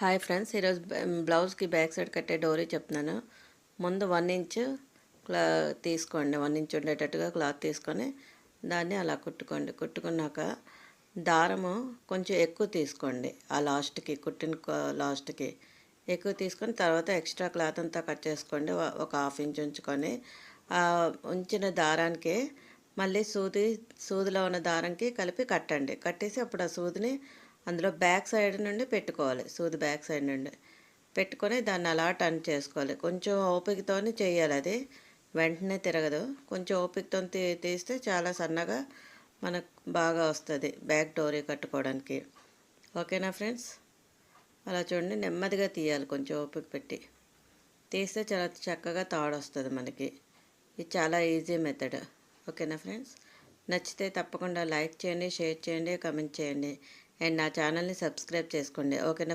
Hi friends, ఈరోజు బ్లౌజ్కి back side కట్టే డోరీ చెప్తున్నాను. ముందు 1 ఇంచ్ తీసుకోండి. 1 ఇంచ్ ఉండేటట్టుగా క్లాత్ తీసుకొని దాన్ని అలా కుట్టుకోండి. కుట్టుకున్నాక దారము కొంచెం ఎక్కువ తీసుకోండి. ఆ లాస్ట్కి కుట్టిన లాస్ట్కి ఎక్కువ తీసుకొని తర్వాత ఎక్స్ట్రా క్లాత్ అంతా కట్ చేసుకోండి. ఒక 1/2 ఇంచ్ ఉంచుకొని ఉంచిన దారానికి మళ్ళీ సూదిలో ఉన్న దారంకి కలిపి కట్టండి. కట్టేసి అప్పుడు ఆ సూదిని అందులో బ్యాక్ సైడ్ నుండి పెట్టుకోవాలి. సూది బ్యాక్ సైడ్ నుండి పెట్టుకొని దాన్ని అలా టర్న్ చేసుకోవాలి. కొంచెం ఓపికతోని చేయాలి. అది వెంటనే తిరగదు. కొంచెం ఓపికతో తీస్తే చాలా సన్నగా మనకు బాగా వస్తుంది బ్యాక్ డోరీ కట్టుకోవడానికి. ఓకేనా ఫ్రెండ్స్? అలా చూడండి, నెమ్మదిగా తీయాలి, కొంచెం ఓపిక పెట్టి తీస్తే చాలా చక్కగా తాడు వస్తుంది మనకి. ఇది చాలా ఈజీ మెథడ్. ఓకేనా ఫ్రెండ్స్? నచ్చితే తప్పకుండా లైక్ చేయండి, షేర్ చేయండి, కమెంట్ చేయండి అండ్ నా ఛానల్ని సబ్స్క్రైబ్ చేసుకోండి. ఓకేనా?